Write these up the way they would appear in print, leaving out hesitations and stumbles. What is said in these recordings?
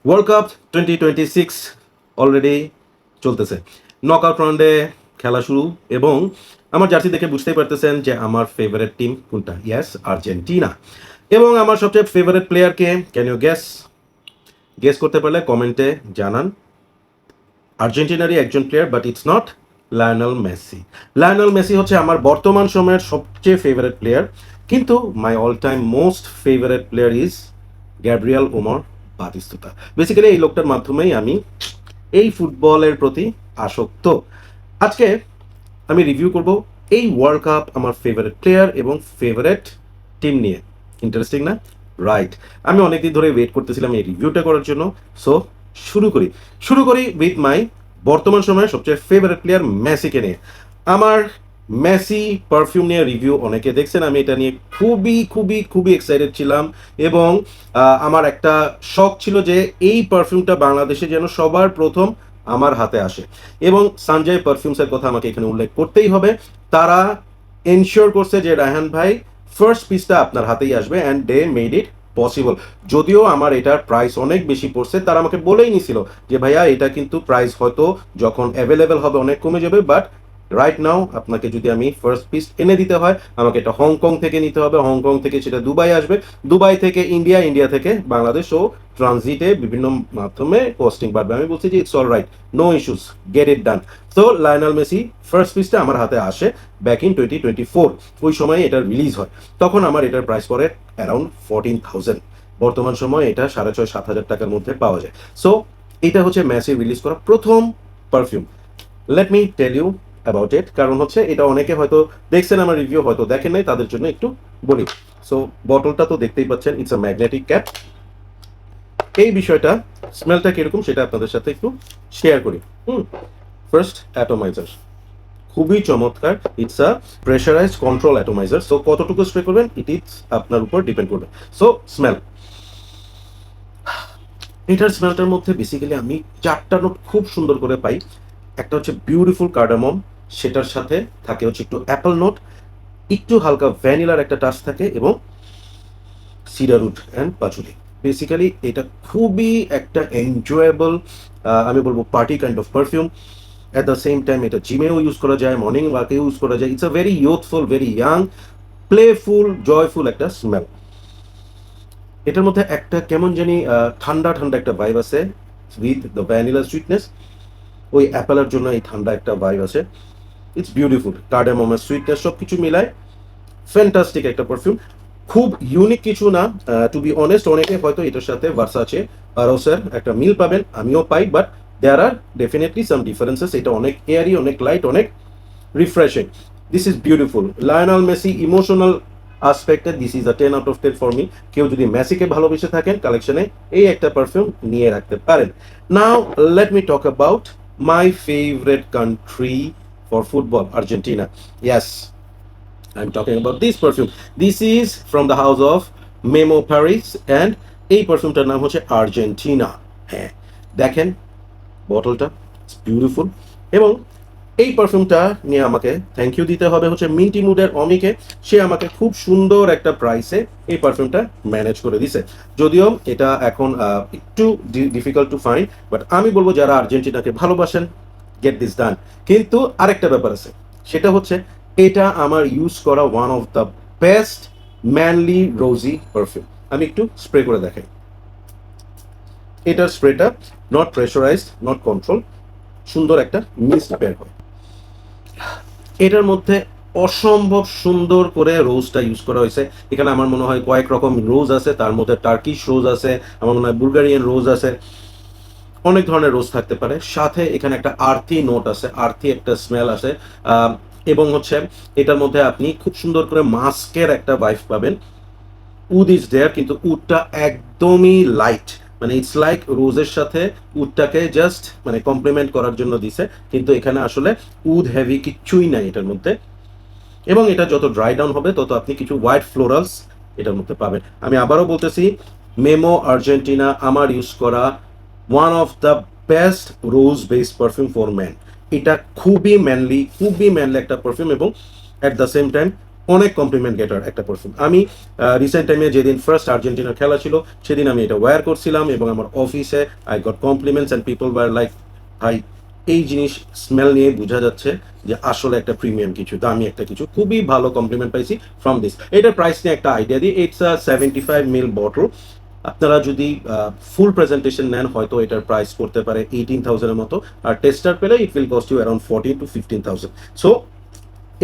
World cup 2026 already চলতেছে। Knockout রাউন্ডে খেলা শুরু এবং আমার জার্সি দেখে বুঝতেই পারতেছেন যে আমার ফেভারিট টিম কোনটা। Yes, Argentina. এবং আমার সবচেয়ে ফেভারিট প্লেয়ারকে ক্যান ইউ গেস? গেস করতে পারলে কমেন্টে জানান। আর্জেন্টিনারই একজন player, but it's not Lionel Messi. Lionel Messi হচ্ছে আমার বর্তমান সময়ের সবচেয়ে ফেভারিট প্লেয়ার, কিন্তু my all time most favourite player is Gabriel Omar বাতিস্তুতা। Basically এই লোকটার মাধ্যমেই আমি এই ফুটবলের প্রতি আসক্ত। আজকে আমি রিভিউ করব এই ওয়ার্ল্ড কাপ আমার ফেভারিট প্লেয়ার এবং ফেভারিট টিম নিয়ে। ইন্টারেস্টিং না? রাইট। আমি অনেকদিন ধরে ওয়েট করতেছিলাম এই রিভিউটা করার জন্য। সো শুরু করি উইথ মাই বর্তমান সময়ের সবচেয়ে ফেভারিট প্লেয়ার মেসিকে নিয়ে। আমার মেসি পারফিউম নিয়ে রিভিউ অনেকে দেখছেন। আমি এটা নিয়ে খুবই খুবই খুবই এক্সাইটেড ছিলাম এবং আমার একটা শখ ছিল যে এই পারফিউমটা বাংলাদেশে যেন সবার প্রথম আমার হাতে আসে। এবং সঞ্জয় পারফিউমসের কথা আমাকে এখানে উল্লেখ করতেই হবে। তারা এনশিওর করছে যে রায়হান ভাই ফার্স্ট পিসটা আপনার হাতেই আসবে, and they made it possible. যদিও আমার এটার প্রাইস অনেক বেশি পড়ছে, তারা আমাকে বলেই নিছিল যে ভাইয়া এটা কিন্তু প্রাইস হয়তো যখন অ্যাভেলেবেল হবে অনেক কমে যাবে, বাট রাইট নাও আপনাকে যদি আমি ফার্স্ট পিস এনে দিতে হয় আমাকে এটা হংকং থেকে নিতে হবে, হংকং থেকে সেটা দুবাই আসবে, দুবাই থেকে ইন্ডিয়া, ইন্ডিয়া থেকে বাংলাদেশ, ও ট্রানজিটে বিভিন্ন মাধ্যমে কস্টিং বাড়বে। আমি বলছি যে it's all right, no issues, get it done. তো লায়নেল মেসি ফার্স্ট পিসটা আমার হাতে আসে ব্যাক ইন 2024। ওই সময় এটা রিলিজ হয়, তখন আমার এটার প্রাইস পড়ে অ্যারাউন্ড 14,000। বর্তমান সময় এটা 6,500-7,000 টাকার মধ্যে পাওয়া যায়। সো এটা হচ্ছে মেসি রিলিজ করা প্রথম perfume. Let me tell you about it, কারণ হচ্ছে এটা অনেকে হয়তো দেখছেন আমার রিভিউ, হয়তো দেখেন নাই, তাদের জন্য একটু বলি। সো বটলটা তো দেখতেই পাচ্ছেন, ইটস আ ম্যাগনেটিক ক্যাপ। এই বিষয়টা স্মেলটা কিরকম সেটা আপনাদের সাথে একটু শেয়ার করি। ফার্স্ট অ্যাটোমাইজার খুবই চমৎকার। It's a pressurised control atomiser. So কতটুকু স্প্রে করবেন ইট ইজ আপনার উপর ডিপেন্ড করবে। সো স্মেল, এটার স্মেলটার মধ্যে বেসিক্যালি আমি চারটা নোট খুব সুন্দর করে পাই। একটা হচ্ছে বিউটিফুল কার্ডামম, সেটার সাথে থাকে হচ্ছে একটু অ্যাপল নোট, একটু হালকা ভ্যানিলার একটা টাচ থাকে, এবং সিডারউড অ্যান্ড পাচুলি। বেসিক্যালি এটা খুবই একটা এনজয়েবল, আমি বলবো party kind of perfume. At the same time এটা জিমেও ইউজ করা যায়, মর্নিং ওয়াকে ইউজ করা যায়। It's a very youthful, very young, playful, joyful একটা স্মেল। এটার মধ্যে একটা কেমন জানি ঠান্ডা ঠান্ডা একটা ভাইব আছে উইথ দ্য ভ্যানিলা সুইটনেস। ওই অ্যাপেলের জন্য এই ঠান্ডা একটা ভাইব আছে। ইটস বিউটিফুল, কার্ডামমের সুইটনেস সব কিছু মিলায় ফ্যান্টাস্টিক একটা পারফিউম। খুব ইউনিক কিছু না, টু বি অনেস্ট। অনেকে হয়তো এটার সাথে ভার্সাচে রোসের একটা মিল পাবেন, আমিও পাই, but there are definitely some differences. এটা অনেক এয়ারি, অনেক লাইট, অনেক refreshing. This is beautiful. Lionel Messi emotional আসপেক্টে this is a 10 out of 10 for me. কেউ যদি মেসিকে ভালোবেসে থাকেন কালেকশনে এই একটা পারফিউম নিয়ে রাখতে পারেন। Now let me talk about my favourite country for football, Argentina. Yes, I'm talking about this perfume. This is from the house of Memo Paris, and এই পারফিউমটার নাম হচ্ছে আর্জেন্টিনা। হ্যাঁ, দেখেন বটলটা, ইটস বিউটিফুল। এবং এই পারফিউমটা নিয়ে আমাকে থ্যাংক ইউ দিতে হবে হচ্ছে মিন্টি মুডের অমিকে। সে আমাকে খুব সুন্দর একটা প্রাইসে এই পারফিউমটা ম্যানেজ করে দিছে। যদিও এটা এখন একটু ডিফিকাল্ট টু ফাইন্ড, বাট আমি বলবো যারা আর্জেন্টিনাকে ভালোবাসেন, গেট দিস ডান। কিন্তু আরেকটা ব্যাপার আছে, সেটা হচ্ছে এটা আমার ইউজ করা one of the best manly rosy perfume. আমি একটু স্প্রে করে দেখাই। এটার স্প্রেটা নট প্রেশারাইজড, নট কন্ট্রোল, সুন্দর একটা মিস্ট বের হয়। এটার মধ্যে অসম্ভব সুন্দর করে রোজটা ইউজ করা হয়েছে। এখানে আমার মনে হয় কয়েক রকম রোজ আছে, তার মধ্যে টার্কিশ রোজ আছে, আমার মনে হয় বুলগারিয়ান রোজ আছে, অনেক ধরনের রোজ থাকতে পারে। সাথে এখানে একটা আর্থি নোট আছে, আর্থি একটা স্মেল আছে, এবং হচ্ছে এটার মধ্যে আপনি খুব সুন্দর করে মাস্কের একটা ভাইব পাবেন। উড ইজ দেয়ার, কিন্তু উডটা একদমই লাইট, মানে ইটস লাইক রোজের সাথে উডটাকে জাস্ট মানে কমপ্লিমেন্ট করার জন্য দিছে, কিন্তু এখানে আসলে উড হেভি কিচ্ছুই নাই এটার মধ্যে। এবং এটা যত ড্রাই ডাউন হবে তত আপনি কিছু হোয়াইট ফ্লোরালস এটার মধ্যে পাবেন। আমি আবারও বলতেছি, মেমো আর্জেন্টিনা আমার ইউজ করা one of the best rose based perfume for man. এটা খুবই ম্যানলি একটা পারফিউম, এবং অ্যাট দ্য সেম টাইম অনেক কমপ্লিমেন্ট গেটার একটা পারফিউম। আমি রিসেন্ট টাইমে যেদিন ফার্স্ট আর্জেন্টিনার খেলা ছিল সেদিন আমি এটা ওয়্যার করছিলাম এবং আমার অফিসে I got compliments and people were like, ভাই এই জিনিস স্মেল নিয়ে বোঝা যাচ্ছে যে আসলে একটা প্রিমিয়াম কিছু, দামি একটা কিছু। খুবই ভালো কমপ্লিমেন্ট পাইছি ফ্রম দিস। এটার প্রাইস নিয়ে একটা আইডিয়া দিই, ইটস আ 75 ml বটল। আপনারা যদি ফুল প্রেজেন্টেশন নেন হয়তো এটার প্রাইস করতে পারে 18,000 এর মতো, আর টেস্টার পেলে it will cost you around 14 to 15,000। So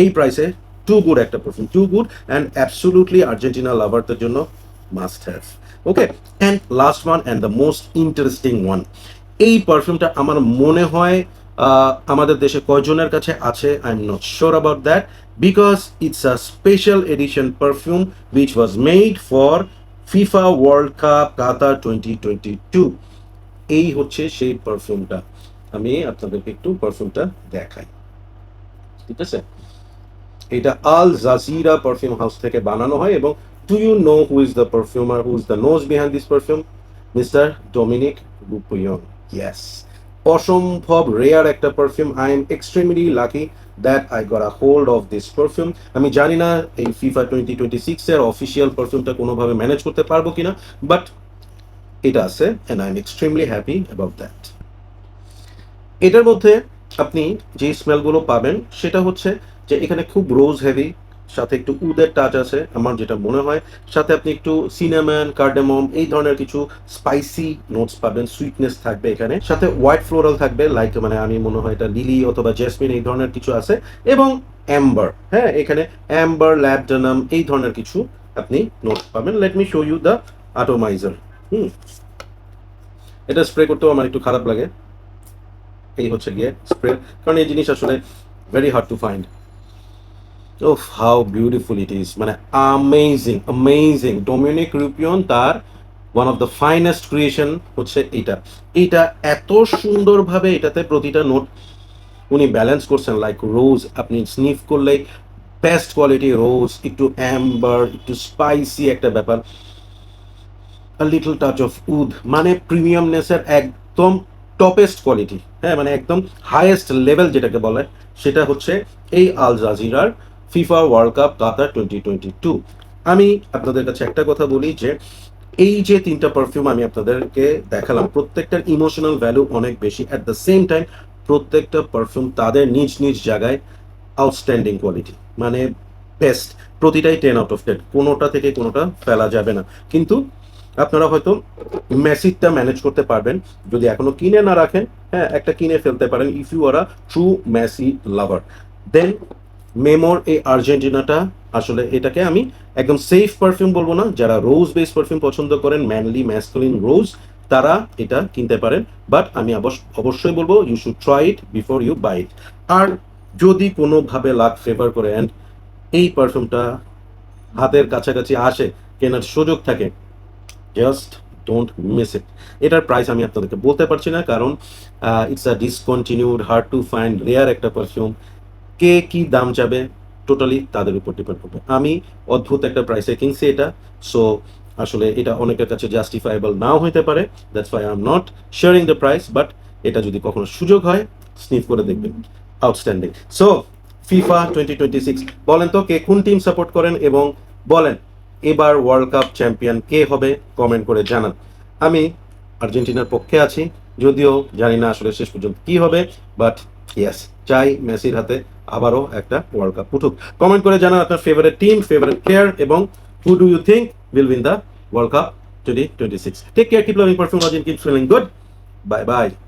এই প্রাইসে টু গুড একটা perfume, too good and absolutely Argentina লাভারদের জন্য must have. Okay, and last one and the most interesting one, এই পারফিউমটা আমার মনে হয় আমাদের দেশে কয়জনের কাছে আছে, I am not sure about that, because it's a special edition perfume which was made for FIFA World Cup Qatar 2022। এই হচ্ছে সেই পারফিউমটা। আমি আপনাদেরকে একটু পারফিউমটা দেখাই, ঠিক আছে? এটা আল জাজিরা পারফিউম হাউস থেকে বানানো হয়। এবং do you know who is the perfumer, who is the nose behind this perfume? Mister Dominique Ropion. Yes, অসম্ভব রেয়ার একটা perfume. I am extremely lucky that I got a hold of this perfume. আমি জানি না এই FIFA 2026 এর official পারফিউমটা কোনোভাবে manage করতে পারবো কিনা, বাট এটা আছে and I am extremely happy about that. এটার মধ্যে আপনি যে স্মেলগুলো পাবেন সেটা হচ্ছে যে এখানে খুব রোজ হেভি, সাথে একটু উদের টাচ আছে আমার যেটা মনে হয়, সাথে আপনি একটু সিনামন, কার্ডামম এই ধরনের কিছু স্পাইসি নোটস পাবেন, সুইটনেস থাকবে এখানে, সাথে হোয়াইট ফ্লোরাল থাকবে লাইক মানে আমি মনে হয় এটা লিলি অথবা জেসমিন এই ধরনের কিছু আছে, এবং অ্যাম্বার, হ্যাঁ এখানে অ্যাম্বার, ল্যাবডানাম এই ধরনের কিছু আপনি নোটস পাবেন। Let me show you the atomiser. এটা স্প্রে করতেও আমার একটু খারাপ লাগে, এই হচ্ছে গিয়ে স্প্রে, কারণ এই জিনিস আসলে very hard to find. Oh how beautiful it is, মানে অ্যামেজিং অ্যামেজিং। ডোমিনিক রুপিয়ন তার one of the finest creation হচ্ছে এইটা। এইটা এত সুন্দরভাবে এটাতে প্রতিটা নোট উনি ব্যালেন্স করছেন, লাইক রোজ আপনি স্নিফ করলে বেস্ট কোয়ালিটি রোজ, একটু অ্যাম্বার, একটু স্পাইসি একটা ব্যাপার, লিটল টাচ অফ উড, মানে প্রিমিয়ামনেসের একদম টপেস্ট কোয়ালিটি, হ্যাঁ মানে একদম হাইয়েস্ট লেভেল যেটাকে বলে সেটা হচ্ছে এই আল জাজিরার ফিফা ওয়ার্ল্ড কাপ কাতার 2022। আমি আপনাদের কাছে একটা কথা বলি যে এই যে তিনটা পারফিউম আমি আপনাদেরকে দেখালাম প্রত্যেকটার ইমোশনাল ভ্যালু অনেক বেশি, অ্যাট দ্য সেম টাইম প্রত্যেকটা পারফিউম তাদের নিজ নিজ জায়গায় আউটস্ট্যান্ডিং কোয়ালিটি, মানে বেস্ট, প্রতিটাই 10 out of 10, কোনোটা থেকে কোনোটা ফেলা যাবে না। কিন্তু আপনারা হয়তো মেসিটা ম্যানেজ করতে পারবেন যদি এখনো কিনে না রাখেন, হ্যাঁ একটা কিনে ফেলতে পারেন if you are a true Messi lover. Then মেমোর এই আর্জেন্টিনাটা আসলে এটাকে আমি একদম সেফ পারফিউম বলবো না, যারা রোজ বেস পারফিউম পছন্দ করেন, ম্যানলি ম্যাসকুলিন রোজ, তারা এটা কিনতে পারেন, বাট আমি অবশ্যই বলবো you should try it before you buy it. আর যদি কোনোভাবে লাক ফেভার করে অ্যান্ড এই পারফিউমটা হাতের কাছাকাছি আসে, কেনার সুযোগ থাকে, জাস্ট ডোন্ট মিস ইট। এটার প্রাইস আমি আপনাদেরকে বলতে পারছি না, কারণ it's a discontinued, hard to find, rare একটা পারফিউম। কে কি দাম চাবে টোটালি তাদের উপর ডিপেন্ড করবে। আমি অদ্ভুত একটা প্রাইসে কিনছি এটা, সো আসলে এটা অনেকের কাছে জাস্টিফাইবল নাও হইতে পারে, that's why I am not sharing the price, but এটা যদি কখনো সুযোগ হয় স্নিফ করে দেখবেন, আউটস্ট্যান্ডিং। সো ফিফা 2026, বলেন তো কে কোন টিম সাপোর্ট করেন, এবং বলেন এবার ওয়ার্ল্ড কাপ চ্যাম্পিয়ন কে হবে, কমেন্ট করে জানান। আমি আর্জেন্টিনার পক্ষে আছি, যদিও জানি না আসলে শেষ পর্যন্ত কি হবে, বাট ইয়েস চাই মেসির হাতে আবারও একটা ওয়ার্ল্ড কাপ উঠুক। কমেন্ট করে জানান আপনার ফেভারিট টিম, ফেভারিট প্লেয়ার, এবং who do you think will win the World Cup 2026. Take care, keep loving perfume, keep feeling good. Bye bye.